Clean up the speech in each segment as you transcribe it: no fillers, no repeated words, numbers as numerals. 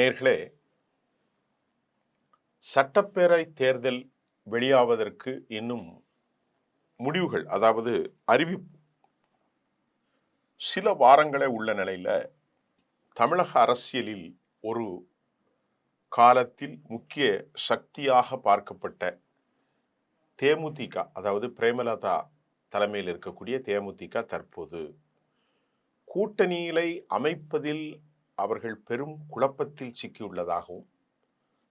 நேயர்களே, சட்டப்பேரவை தேர்தல் வெளியாவதற்கு இன்னும் முடிவுகள், அதாவது அறிவிப்பு சில வாரங்களே உள்ள நிலையில, தமிழக அரசியலில் ஒரு காலத்தில் முக்கிய சக்தியாக பார்க்கப்பட்ட தேமுதிக, அதாவது பிரேமலதா தலைமையில் இருக்கக்கூடிய தேமுதிக தற்போது கூட்டணிகளை அமைப்பதில் அவர்கள் பெரும் குழப்பத்தில் சிக்கியுள்ளதாகவும்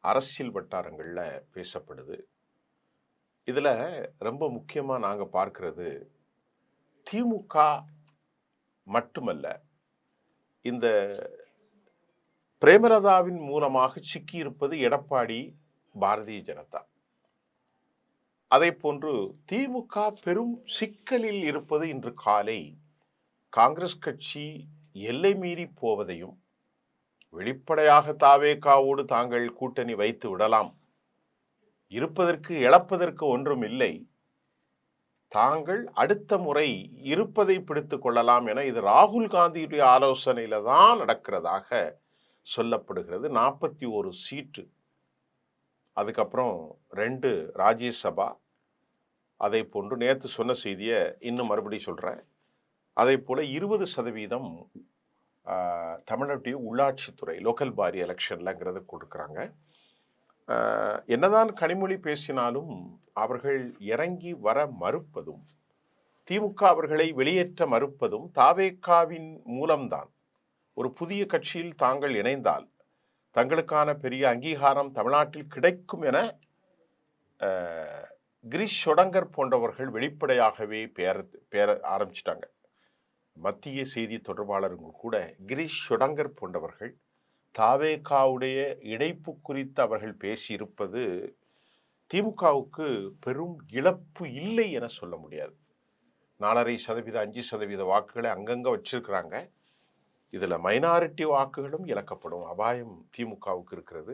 அரசியல் வட்டாரங்கள்ல பேசப்படுது. இதுல ரொம்ப முக்கியமா நாங்க பார்க்கிறது, திமுக மட்டுமல்ல, இந்த பிரேமலதாவின் மூலமாக சிக்கியிருப்பது எடப்பாடி, பாரதிய ஜனதா. அதை போன்று திமுக பெரும் சிக்கலில் இருப்பது இன்று காலை காங்கிரஸ் கட்சி எல்லை மீறி போவதையும், வெளிப்படையாக தாவேகாவோடு தாங்கள் கூட்டணி வைத்து விடலாம், இருப்பதற்கு இழப்பதற்கு ஒன்றும் இல்லை, தாங்கள் அடுத்த முறை இருப்பதை பிடித்துக் கொள்ளலாம் என இது ராகுல் காந்தியுடைய ஆலோசனையில தான் நடக்கிறதாக சொல்லப்படுகிறது. 41 சீட்டு, அதுக்கப்புறம் 2 ராஜ்யசபா, அதை போன்று நேற்று சொன்ன செய்தியை இன்னும் மறுபடியும் சொல்றேன். அதே போல 20% தமிழ்நாட்டுடைய உள்ளாட்சித்துறை லோக்கல் பாடி எலெக்ஷன்லங்கிறத கொடுக்குறாங்க. என்னதான் கனிமொழி பேசினாலும் அவர்கள் இறங்கி வர மறுப்பதும், திமுக அவர்களை வெளியேற்ற மறுப்பதும், தாவேகாவின் மூலம்தான் ஒரு புதிய கட்சியில் தாங்கள் இணைந்தால் தங்களுக்கான பெரிய அங்கீகாரம் தமிழ்நாட்டில் கிடைக்கும் என கிரீஷ் ஷொடங்கர் போன்றவர்கள் வெளிப்படையாகவே பேர ஆரம்பிச்சிட்டாங்க. மத்திய செய்தி தொடர்பாளர்கள் கூட கிரீஷ் ஷொடங்கர் போன்றவர்கள் தாவேகாவுடைய இணைப்பு குறித்து அவர்கள் பேசியிருப்பது திமுகவுக்கு பெரும் இழப்பு இல்லை என சொல்ல முடியாது. 4.5%, 5% வாக்குகளை அங்கங்க வச்சிருக்கிறாங்க. இதுல மைனாரிட்டி வாக்குகளும் இழக்கப்படும் அபாயம் திமுகவுக்கு இருக்கிறது.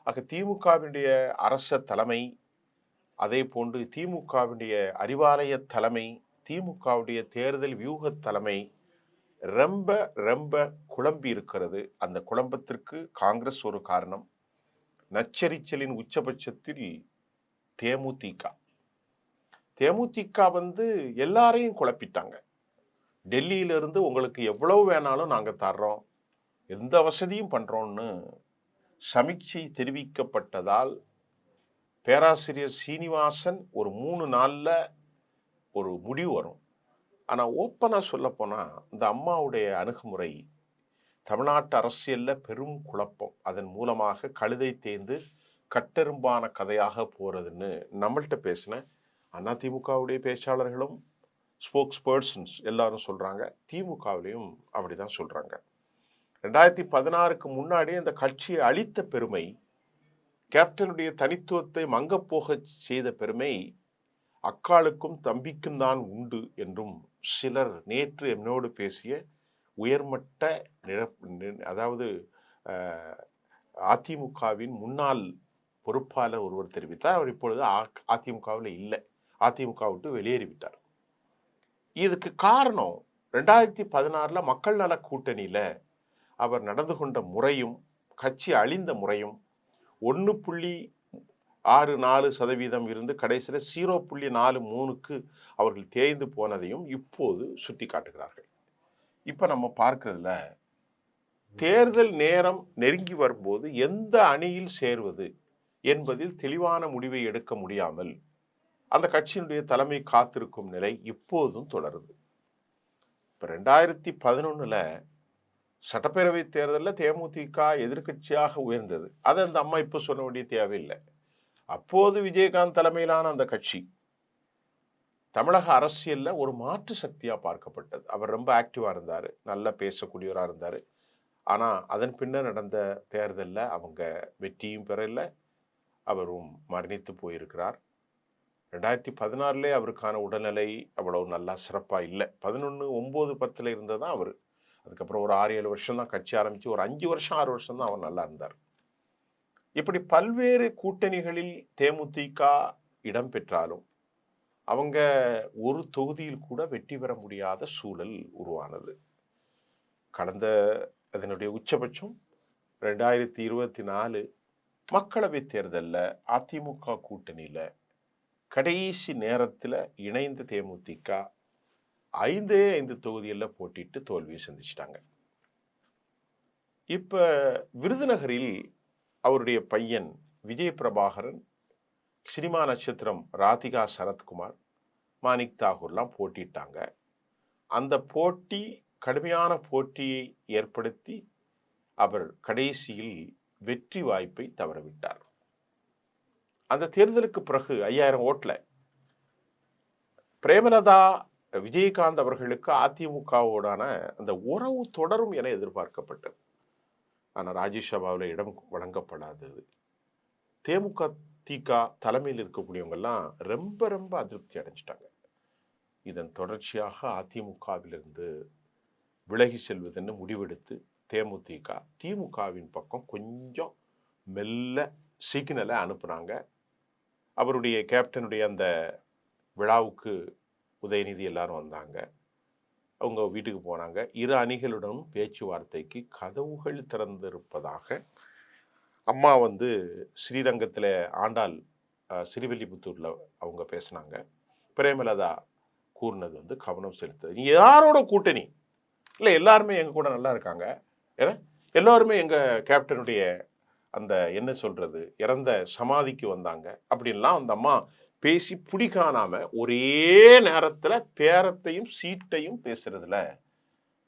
ஆக திமுகவினுடைய அரச தலைமை, அதே போன்று திமுகவினுடைய அறிவாலய தலைமை, திமுகவுடைய தேர்தல் வியூக தலைமை ரொம்ப ரொம்ப குழம்பி இருக்கிறது. அந்த குழம்பத்திற்கு காங்கிரஸ் ஒரு காரணம். நச்சரிச்சலின் உச்சபட்சத்தில் தேமுதிக எல்லாரையும் குழப்பிட்டாங்க. டெல்லியிலிருந்து உங்களுக்கு எவ்வளவு வேணாலும் நாங்க தர்றோம், எந்த வசதியும் பண்றோம்னு சமீட்சை தெரிவிக்கப்பட்டதால் பேராசிரியர் சீனிவாசன் ஒரு 3 நாள்ல ஒரு முடிவு வரும். ஆனா ஓப்பனா சொல்ல போனா இந்த அம்மாவுடைய அணுகுமுறை தமிழ்நாட்டு அரசியல்ல பெரும் குழப்பம், அதன் மூலமாக கழுதை தேய்ந்து கட்டெரும்பான கதையாக போறதுன்னு நம்மள்கிட்ட பேசின அதிமுகவுடைய பேச்சாளர்களும் ஸ்போக்ஸ் பர்சன்ஸ் எல்லாரும் சொல்றாங்க. திமுகவிலையும் அப்படிதான் சொல்றாங்க. 2016க்கு முன்னாடி அந்த கட்சியை அழித்த பெருமை, கேப்டனுடைய தனித்துவத்தை மங்கப்போக செய்த பெருமை அக்காளுக்கும் தம்பிக்கும் தான் உண்டு என்றும் சிலர் நேற்று என்னோடு பேசிய உயர்மட்ட அதாவது அதிமுகவின் முன்னாள் பொறுப்பாளர் ஒருவர் தெரிவித்தார். அவர் இப்பொழுது அதிமுகவில் இல்லை, அதிமுக விட்டு வெளியேறிவிட்டார். இதுக்கு காரணம் 2016 மக்கள் நல கூட்டணியில அவர் நடந்து கொண்ட முறையும், கட்சி அழிந்த முறையும், 1.64% இருந்து கடைசியில் 0.43க்கு அவர்கள் தேய்ந்து போனதையும் இப்போது சுட்டி காட்டுகிறார்கள். இப்ப நம்ம பார்க்கிறதுல தேர்தல் நேரம் நெருங்கி வரும்போது எந்த அணியில் சேர்வது என்பதில் தெளிவான முடிவை எடுக்க முடியாமல் அந்த கட்சியினுடைய தலைமை காத்திருக்கும் நிலை இப்போதும் தொடருது. இப்ப 2011 சட்டப்பேரவை தேர்தலில் தேமுதிக எதிர்கட்சியாக உயர்ந்தது. அதை அந்த அம்மா இப்ப சொல்ல வேண்டிய தேவையில்லை. அப்போது விஜயகாந்த் தலைமையிலான அந்த கட்சி தமிழக அரசியல்ல ஒரு மாற்று சக்தியா பார்க்கப்பட்டது. அவர் ரொம்ப ஆக்டிவா இருந்தாரு, நல்லா பேசக்கூடியவரா இருந்தாரு. ஆனா அதன் பின்னர் நடந்த தேர்தலில் அவங்க வெற்றியும் பெறல, அவரும் மரணித்து போயிருக்கிறார். 2016 அவருக்கான உடல்நிலை அவ்வளவு நல்லா சிறப்பா இல்லை. 11, 9, 10 இருந்ததான் அவரு. அதுக்கப்புறம் ஒரு 6, 7 வருஷம் தான் கட்சி ஆரம்பிச்சு, ஒரு 5 வருஷம் 6 வருஷம் தான் அவர் நல்லா இருந்தார். இப்படி பல்வேறு கூட்டணிகளில் தேமுதிக இடம் பெற்றாலும் அவங்க ஒரு தொகுதியில் கூட வெற்றி பெற முடியாத சூழல் உருவானது. கடந்த அதனுடைய உச்சபட்சம் 2024 மக்களவை தேர்தல்ல அதிமுக கூட்டணியில கடைசி நேரத்துல இணைந்த தேமுதிக 5 தொகுதிகளில் போட்டிட்டு தோல்வியை சந்திச்சிட்டாங்க. இப்ப விருதுநகரில் அவருடைய பையன் விஜய் பிரபாகரன், சினிமா நட்சத்திரம் ராதிகா சரத்குமார், மாணிக் தாகூர்லாம் போட்டிட்டாங்க. அந்த போட்டி கடுமையான போட்டியை ஏற்படுத்தி அவர் கடைசியில் வெற்றி வாய்ப்பை தவறவிட்டார். அந்த தேர்தலுக்கு பிறகு 5000 ஓட்டுல பிரேமலதா விஜயகாந்த் அவர்களுக்கு அதிமுகவோடான அந்த உறவு தொடரும் என எதிர்பார்க்கப்பட்டது. ஆனால் ராஜ்யசபாவில் இடம் வழங்கப்படாதது. தேமுதிக தலைமையில் இருக்கக்கூடியவங்க எல்லாம் ரொம்ப ரொம்ப அதிருப்தி அடைஞ்சிட்டாங்க. இதன் தொடர்ச்சியாக அதிமுகவிலிருந்து விலகி செல்வதென்று முடிவெடுத்து திமுகவின் பக்கம் கொஞ்சம் மெல்ல சிக்னலை அனுப்புனாங்க. அவருடைய கேப்டனுடைய அந்த விழாவுக்கு உதயநிதி எல்லாரும் வந்தாங்க. அவங்க வீட்டுக்கு போனாங்க. இரு அணிகளுடன் பேச்சுவார்த்தைக்கு கதவுகள் திறந்திருப்பதாக அம்மா ஸ்ரீரங்கத்தில் ஆண்டாள் ஸ்ரீவில்லிபுத்தூரில் அவங்க பேசினாங்க. பிரேமலதா கூறினது கவனம் செலுத்துது. நீ யாரோட கூட்டணி இல்லை, எல்லாருமே எங்கள் கூட நல்லா இருக்காங்க, ஏன்னா எல்லோருமே எங்கள் கேப்டனுடைய அந்த என்ன சொல்றது இறந்த சமாதிக்கு வந்தாங்க அப்படின்லாம் அந்த அம்மா பேசி பிடிக்கானாம ஒரே நேரத்துல பேரத்தையும் சீட்டையும் பேசுறதுல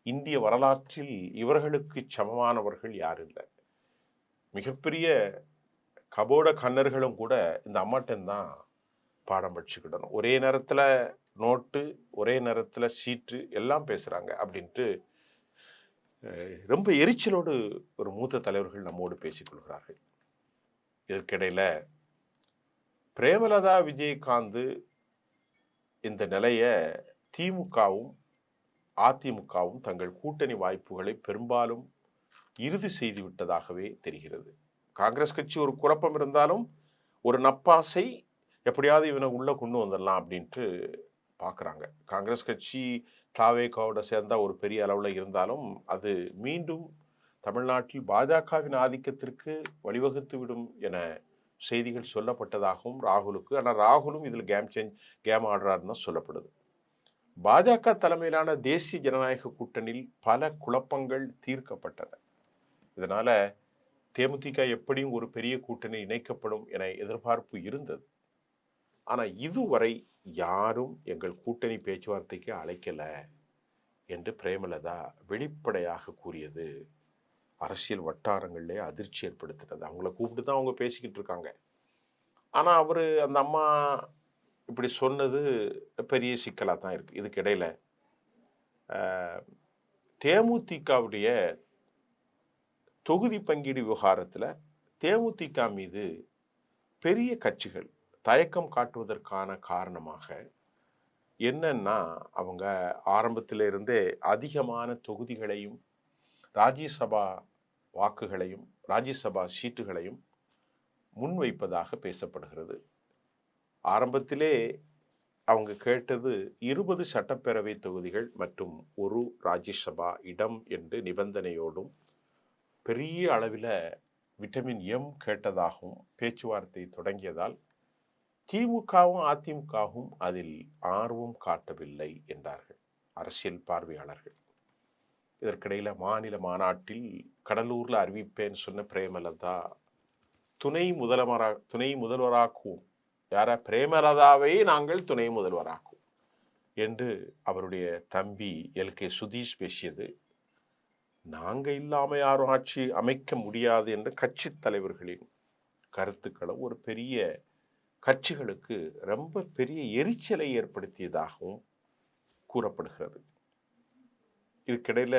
இந்திய வரலாற்றில் இவர்களுக்கு சமமானவர்கள் யாரும் இல்லை. மிகப்பெரிய கபோட கண்ணர்களும் கூட இந்த அம்மாட்டன் தான் பாடம் படிச்சுக்கிடணும். ஒரே நேரத்துல நோட்டு, ஒரே நேரத்துல சீட்டு எல்லாம் பேசுறாங்க அப்படின்ட்டு ரொம்ப எரிச்சலோடு ஒரு மூத்த தலைவர்கள் நம்மோடு பேசிக் கொள்கிறார்கள். இதற்கிடையில பிரேமலதா விஜயகாந்த் இந்த நிலைய திமுகவும் அதிமுகவும் தங்கள் கூட்டணி வாய்ப்புகளை பெரும்பாலும் இறுதி செய்து விட்டதாகவே தெரிகிறது. காங்கிரஸ் கட்சி ஒரு குழப்பம் இருந்தாலும் ஒரு நப்பாசை எப்படியாவது இவனை உள்ள கொண்டு வந்துடலாம் அப்படின்ட்டு பார்க்குறாங்க. காங்கிரஸ் கட்சி தாவேகாவோட சேர்ந்தா ஒரு பெரிய அளவில் இருந்தாலும் அது மீண்டும் தமிழ்நாட்டில் பாஜகவின் ஆதிக்கத்திற்கு வழிவகுத்து விடும் என செய்திகள் சொல்லப்பட்டதாகவும் ராகுலுக்கு, ஆனால் ராகுலும் இதில் கேம் ஆடுறாருன்னு தான் சொல்லப்படுது. பாஜக தலைமையிலான தேசிய ஜனநாயக கூட்டணியில் பல குழப்பங்கள் தீர்க்கப்பட்டன. இதனால தேமுதிக எப்படியும் ஒரு பெரிய கூட்டணி இணைக்கப்படும் என எதிர்பார்ப்பு இருந்தது. ஆனா இதுவரை யாரும் எங்கள் கூட்டணி பேச்சுவார்த்தைக்கு அழைக்கல என்று பிரேமலதா வெளிப்படையாக கூறியது அரசியல் வட்டாரங்களிலே அதிர்ச்சி ஏற்படுத்தினது. அவங்கள கூப்பிட்டு தான் அவங்க பேசிக்கிட்டு இருக்காங்க. ஆனா அந்த அம்மா இப்படி சொன்னது பெரிய சிக்கலா தான் இருக்கு. இதுக்கு இடையில தேமுதிகவுடைய தொகுதி பங்கீடு விவகாரத்துல தேமுதிக மீது பெரிய கட்சிகள் தயக்கம் காட்டுவதற்கான காரணமாக என்னன்னா, அவங்க ஆரம்பத்திலிருந்தே அதிகமான தொகுதிகளையும் ராஜ்யசபா வாக்குகளையும் ராஜ்யசபா சீட்டுகளையும் முன்வைப்பதாக பேசப்படுகிறது. ஆரம்பத்திலே அவங்க கேட்டது 20 சட்டப்பேரவை தொகுதிகள் மற்றும் ஒரு ராஜ்யசபா இடம் என்று நிபந்தனையோடும் பெரிய அளவில் விட்டமின் எம் கேட்டதாகவும் பேச்சுவார்த்தை தொடங்கியதால் திமுகவும் அதிமுகவும் அதில் ஆர்வம் காட்டவில்லை என்றார்கள் அரசியல் பார்வையாளர்கள். இதற்கிடையில மாநில மாநாட்டில் கடலூர்ல அறிவிப்பேன்னு சொன்ன பிரேமலதா துணை முதல்வராக்குவோம், யார பிரேமலதாவை நாங்கள் துணை முதல்வராக்குவோம் என்று அவருடைய தம்பி LK சுதீஷ் பேசியது நாங்க இல்லாம யாரும் ஆட்சி அமைக்க முடியாது என்ற கட்சி தலைவர்களின் கருத்துக்களை ஒரு பெரிய கட்சிகளுக்கு ரொம்ப பெரிய எரிச்சலை ஏற்படுத்தியதாகவும் கூறப்படுகிறது. இதுக்கிடையில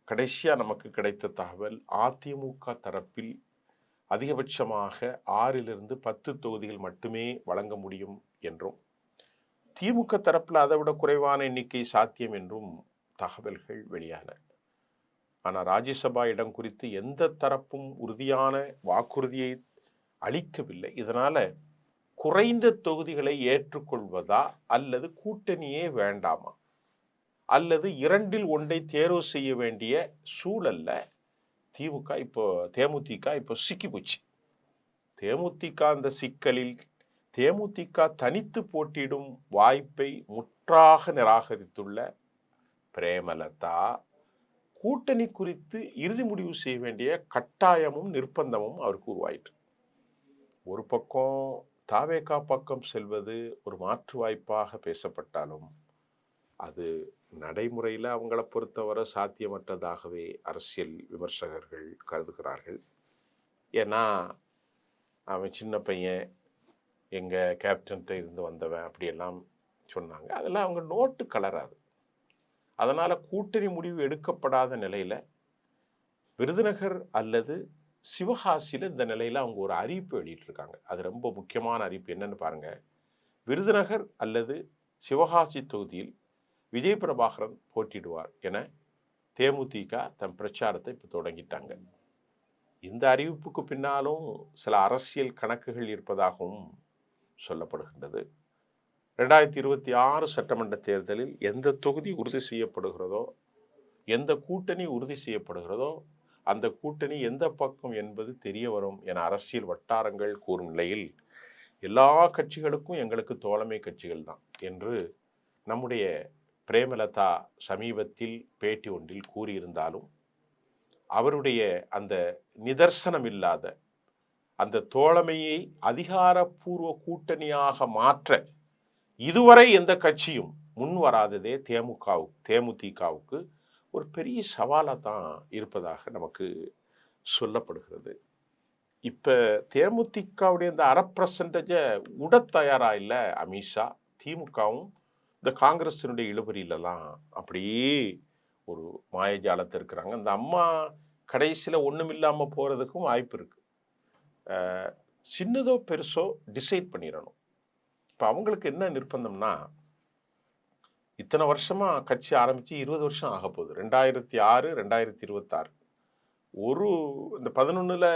கடைசியா நமக்கு கிடைத்த தகவல் அதிமுக தரப்பில் அதிகபட்சமாக 6 - 10 தொகுதிகள் மட்டுமே வழங்க முடியும் என்றும் திமுக தரப்பில் அதை விட குறைவான எண்ணிக்கை சாத்தியம் என்றும் தகவல்கள் வெளியான. ஆனால் ராஜ்யசபா இடம் குறித்து எந்த தரப்பும் உறுதியான வாக்குறுதியை அளிக்கவில்லை. இதனால குறைந்த தொகுதிகளை ஏற்றுக்கொள்வதா அல்லது கூட்டணியே வேண்டாமா அல்லது 2இல் 1 தேர்வு செய்ய வேண்டிய சூழல்ல தேமுதிக இப்போ சிக்கி போச்சு. தேமுதிக அந்த சிக்கலில் தேமுதிக தனித்து போட்டியிடும் வாய்ப்பை முற்றாக நிராகரித்துள்ள பிரேமலதா கூட்டணி குறித்து இறுதி முடிவு செய்ய வேண்டிய கட்டாயமும் நிர்பந்தமும் அவருக்கு உருவாயிற்று. ஒரு பக்கம் தாவேகா பக்கம் செல்வது ஒரு மாற்று வாய்ப்பாக பேசப்பட்டாலும் அது நடைமுறையில் அவங்கள பொறுத்தவரை சாத்தியமற்றதாகவே அரசியல் விமர்சகர்கள் கருதுகிறார்கள். ஏன்னா அவன் சின்ன பையன், எங்கள் கேப்டன்கிட்ட இருந்து வந்தவன் அப்படியெல்லாம் சொன்னாங்க. அதெல்லாம் அவங்க நோட்டு கலராது. அதனால் கூட்டணி முடிவு எடுக்கப்படாத நிலையில் விருதுநகர் அல்லது சிவகாசியில் இந்த நிலையில் அவங்க ஒரு அறிவிப்பு வெளியிட்டிருக்காங்க. அது ரொம்ப முக்கியமான அறிவிப்பு. என்னன்னு பாருங்க. விருதுநகர் அல்லது சிவகாசி தொகுதியில் விஜய் பிரபாகரன் போட்டியிடுவார் என தேமுதிக தன் பிரச்சாரத்தை இப்போ தொடங்கிட்டாங்க. இந்த அறிவிப்புக்கு பின்னாலும் சில அரசியல் கணக்குகள் இருப்பதாகவும் சொல்லப்படுகின்றது. 2026 சட்டமன்ற தேர்தலில் எந்த தொகுதி உறுதி செய்யப்படுகிறதோ, எந்த கூட்டணி உறுதி செய்யப்படுகிறதோ, அந்த கூட்டணி எந்த பக்கம் என்பது தெரிய வரும் என அரசியல் வட்டாரங்கள் கூறும் நிலையில் எல்லா கட்சிகளுக்கும் எங்களுக்கு தோழமை கட்சிகள் தான் என்று நம்முடைய பிரேமலதா சமீபத்தில் பேட்டி ஒன்றில் கூறியிருந்தாலும் அவருடைய அந்த நிதர்சனம் இல்லாத அந்த தோழமையை அதிகாரப்பூர்வ கூட்டணியாக மாற்ற இதுவரை எந்த கட்சியும் முன் வராததே தேமுதிகவுக்கு ஒரு பெரிய சவாலாக தான் இருப்பதாக நமக்கு சொல்லப்படுகிறது. இப்போ தேமுதிகவுடைய இந்த 1/2% உட தயாரா இல்லை அமித்ஷா. திமுகவும் இந்த காங்கிரஸினுடைய இழுபறியிலலாம் அப்படியே ஒரு மாயஜாலத்தை இருக்கிறாங்க. இந்த அம்மா கடைசியில் ஒன்றும் இல்லாமல் போகிறதுக்கும் வாய்ப்பு இருக்குது. சின்னதோ பெருசோ டிசைட் பண்ணிடணும். இப்போ அவங்களுக்கு என்ன நிர்பந்தம்னா, இத்தனை வருஷமாக கட்சி ஆரம்பித்து 20 வருஷம் ஆக போகுது. 2006 2026 இந்த 11ல்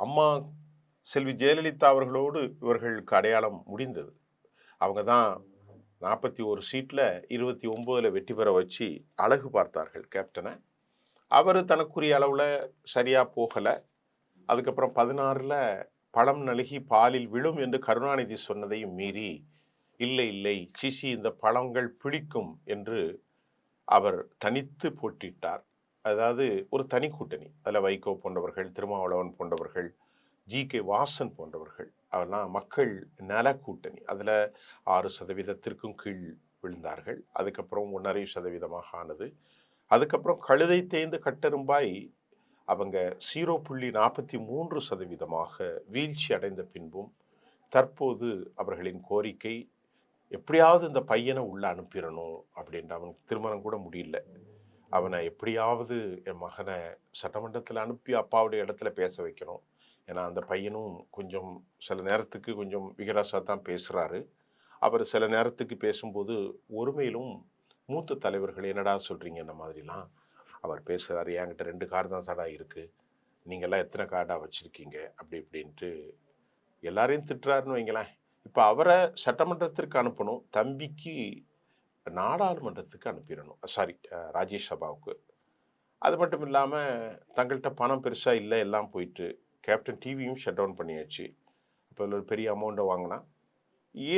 அம்மா செல்வி ஜெயலலிதா அவர்களோடு இவர்களுக்கு அடையாளம் முடிந்தது. அவங்க தான் 41 சீட்டில் 29ல் வெற்றி பெற வச்சு அழகு பார்த்தார்கள் கேப்டனை. அவர் தனக்குரிய அளவில் சரியாக போகலை. அதுக்கப்புறம் 16ல் பழம் நழுகி பாலில் விழும் என்று கருணாநிதி சொன்னதையும் மீறி இல்லை சிசி இந்த பழங்கள் பிடிக்கும் என்று அவர் தனித்து போட்டிட்டார். அதாவது ஒரு தனி கூட்டணி. அதில் வைகோ போன்றவர்கள், திருமாவளவன் போன்றவர்கள், ஜி.கே. வாசன் போன்றவர்கள், அவெல்லாம் மக்கள் நல கூட்டணி. அதில் 6% கீழ் விழுந்தார்கள். அதுக்கப்புறம் 1.5% ஆனது. அதுக்கப்புறம் கழுதை தேய்ந்து கட்டெரும்பாய் அவங்க 0.43% வீழ்ச்சி அடைந்த பின்பும் தற்போது அவர்களின் கோரிக்கை எப்படியாவது இந்த பையனை உள்ள அனுப்பிடணும் அப்படின்ட்டு. அவனுக்கு திருமணம் கூட முடியல. அவனை எப்படியாவது என் மகனை சட்டமன்றத்தில் அனுப்பி அப்பாவுடைய இடத்துல பேச வைக்கணும். ஏன்னா அந்த பையனும் கொஞ்சம் சில நேரத்துக்கு கொஞ்சம் விகராசாக தான் பேசுகிறாரு. அவர் சில நேரத்துக்கு பேசும்போது ஒருமையிலும் மூத்த தலைவர்கள் என்னடா சொல்கிறீங்க இந்த மாதிரிலாம் அவர் பேசுகிறாரு. என்கிட்ட 2 கார் தான் சாடா இருக்குது, நீங்கள்லாம் எத்தனை கார்டாக வச்சுருக்கீங்க அப்படி இப்படின்ட்டு எல்லாரையும் திட்டுறாருன்னு வைங்களேன். இப்போ அவரை சட்டமன்றத்திற்கு அனுப்பணும், தம்பிக்கு நாடாளுமன்றத்துக்கு அனுப்பிடணும், ராஜ்யசபாவுக்கு. அது மட்டும் இல்லாமல் தங்கள்கிட்ட பணம் பெருசாக இல்லை, எல்லாம் போயிட்டு கேப்டன் டிவியும் ஷட் டவுன் பண்ணியாச்சு. இப்போ அதில் ஒரு பெரிய அமௌண்ட்டை வாங்கினா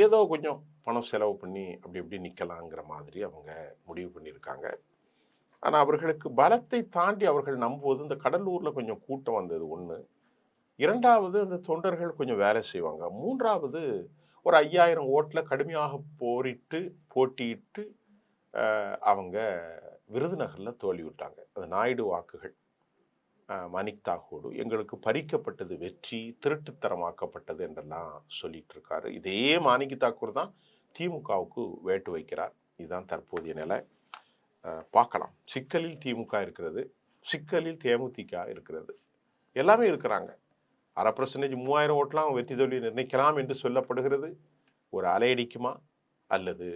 ஏதோ கொஞ்சம் பணம் செலவு பண்ணி அப்படி இப்படி நிற்கலாங்கிற மாதிரி அவங்க முடிவு பண்ணியிருக்காங்க. ஆனால் அவர்களுக்கு பலத்தை தாண்டி அவர்கள் நம்புவது இந்த கடலூரில் கொஞ்சம் கூட்டம் வந்தது ஒன்று. 2வது அந்த தொண்டர்கள் கொஞ்சம் வேலை செய்வாங்க. 3வது ஒரு 5000 ஓட்டில் கடுமையாக போட்டியிட்டு அவங்க விருதுநகரில் தோல்வி விட்டாங்க. அது நாயுடு வாக்குகள். மணிக் தாகூர் எங்களுக்கு பறிக்கப்பட்டது வெற்றி, திருட்டுத்தரமாக்கப்பட்டது என்றெல்லாம் சொல்லிட்டு இருக்காரு. இதே மாணிக் தாக்கூர் தான் திமுகவுக்கு வேட்டு வைக்கிறார். இதுதான் தற்போதைய நிலை. பார்க்கலாம். சிக்கலில் திமுக இருக்கிறது, சிக்கலில் தேமுதிக இருக்கிறது, எல்லாமே இருக்கிறாங்க. 1/2% 3000 ஓட்டெலாம் வெற்றி தோல்வி நிர்ணயிக்கலாம் என்று சொல்லப்படுகிறது. ஒரு அலையடிக்குமா அல்லது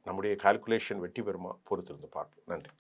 நம்முடைய கால்குலேஷன் வெற்றி பெறுமா பொறுத்திருந்து பார்ப்போம். நன்றி.